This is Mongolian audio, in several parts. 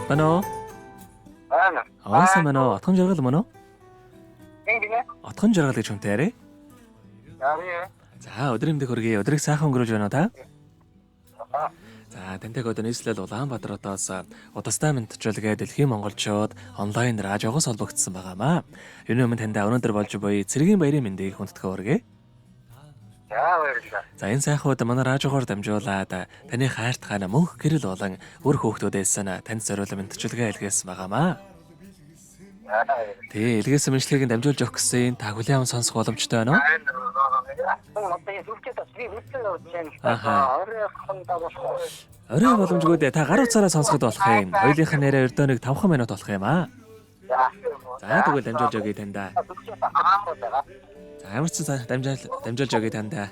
Байна уу? Сайн байна уу? Отхон жаргал мөн үү? Отхон жаргал гэж хүнтэй ярэ. За, өдөр юмдыг хүргэе. Өдрийг сайхан өнгөрөөж байна уу та? За, тэнтэйг одоо нийслэл Улаанбаатар хотоос удастай мэдчилгээ Дэлхийн монголчууд онлайн радиогоос холбогдсон байгаамаа. Юуны өмнө таньда өнөөдөр болж буй цэргийн баярын мэндийг хүндэтгэн хүргэе. За, энэ сайхууд манай радиогоор дамжуулаад таны хайрт хаана мөнх гэрэл болон үр хүүхдүүдээс танд зориулсан мэдчилгээ илгээсэн байгаамаа. Тэ, илгээсэн мэдчилгээг дамжуулж өгөх гэсэн та хүлээвэн сонсох боломжтой байна уу? Орой боломжгүй дээ. Та гар утсаараа сонсоход болох юм. Хоёулынх нь нэрээ өрдөө нэг 5 минут болох юм аа. За, тэгвэл дамжуулж өгье тандаа. За, ямар ч дамжуулж өгье тандаа.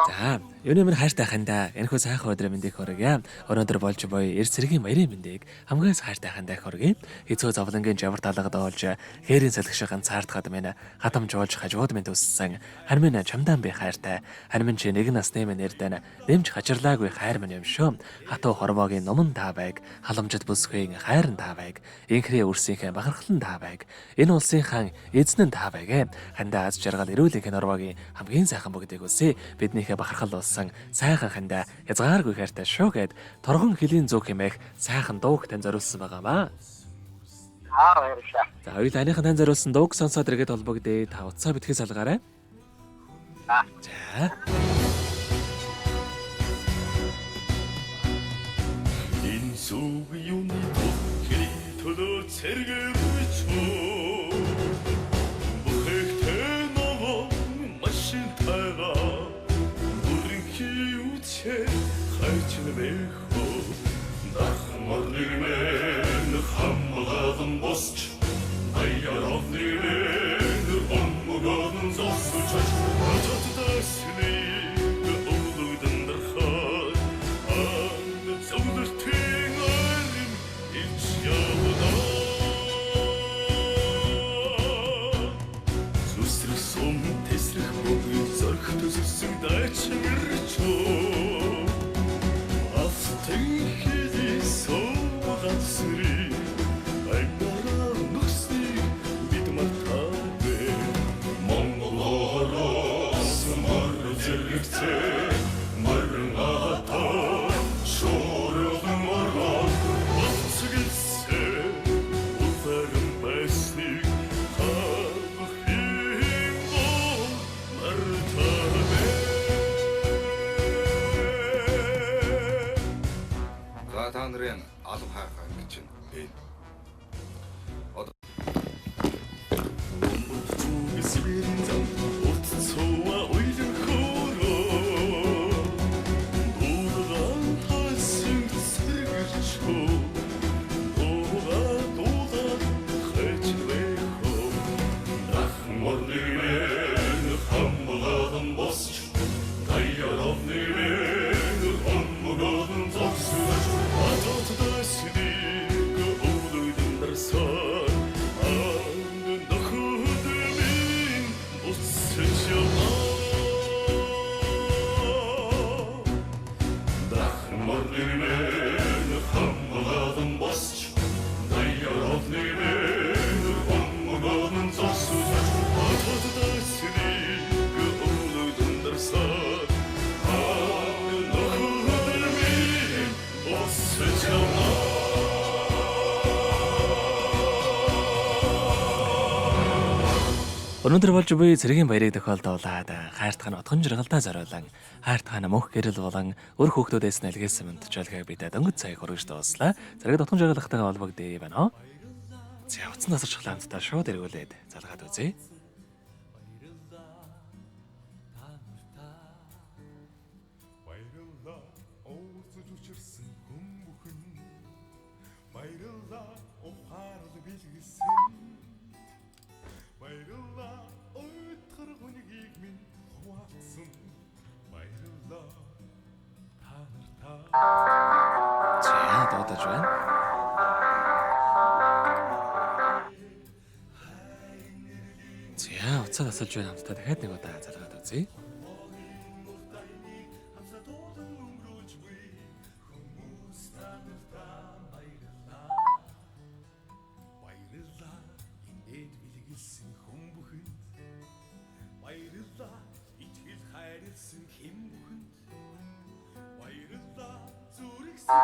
За, юуны минь хайртай хандаа. Энэхүү сайхан өдрийн мэндийг хүргье. Өнөөдөр болж буй эрс цэргийн баярын мэндийг хамгийн хайртай хандаа хүргье. Хэцүү зовлонгийн жавар талгад олж хээрийн салхишхан цаардахад минь хатамжуулж хажууд минь төссөн. Харин минь чамдан би хайртай. Харин минь чи нэг насны минь нэрдэн дэмж хачирлаагүй хайр минь юм шүү. Хатуу хорвоогийн номон та байг. Халамжид бүсгүй хайр нь та байг. Инхрээ үрсийнхээ бахархлан та байг. Энэ улсын хаан эзэн нь та байг. Хандаа аз жаргал эрүүлэнх норвогийн хамгийн сайхан бүгдийг үсэ. Биднийхээ бахархал болсон сайхан хандаа язгааргүй хайртай шүү гэд торгон хөлийн зүг хэмээх сайхан дууг тань зориулсан байгаамаа. За, хоёул аныхан тань зориулсан дууг сонсоод иргэд холбогдъё. Та утсаа битгий салгаарай. За. Энэ сүг юуны төлөв төлөө цэргэрч бүхэхтэй нөгөө машин тайгаа хайч нэмэхөө дахмарны мэн хамгаалан босч аяровны мэн оммогон зосч ататасны өвлөдөн дэрхай анд зөвлөлтийн арим ич явна зүсрэх сум тэсрэх бүгд зорх төссөн дайчмэрчөө Өнөөдөр болж буй цэргийн баярыг тохиолдуулаад хайрт хаан отхон жаргалдаа зориулан хайрт хаан мөнх гэрэл болон өр хүүхдүүдээс нэлгээсэн мэдчилгээг бид дөнгөж цаг хүргэж дууслаа. Зэрэгт отхон жаргалахтайгаа холбогдъё байна уу? За, утсан тасарч хамтдаа шууд эргүүлээд залгаад үзье. За, дуудаж байна. За, уцаа тасалж байна хамтдаа дахиад нэг удаа залгаад үзье. За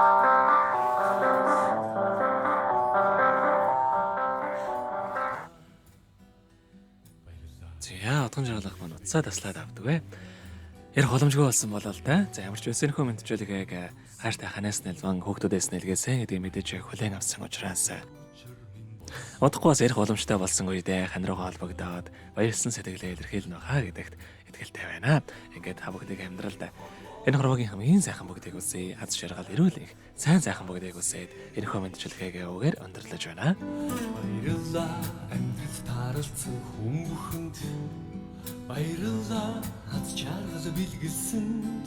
одхон жаргалах маань утсаа таслаад авдаг вэ. Ярих боломжгүй болсон болоо л да. За ямар ч байсан нөхөө мэдчилгээг хайртай ханаас нэлвэн хөөгтүүдээс нэлгээсэн гэдэг мэдээж хүлээн авсан учраас удахгүй бас ярих боломжтой болсон үедээ хань руугаа холбогдоод баярлсан сэтгэлээ илэрхийлнэ хаа гэдэгт итгэлтэй байна. Ингээд та бүгдийг амьдралд энэ хорвогийн хамгийн сайхан бүгдийг үсэе, аз жаргал эрүүлэх сайн сайхан бүгдийг үсээд энэ нөхөө мэдчилгээг үгээр өндөрлөж байна. Баярлалаа амьдрал тааралцсан хүн бүхэнд баярлалаа аз жаргал бэлгэлсэнд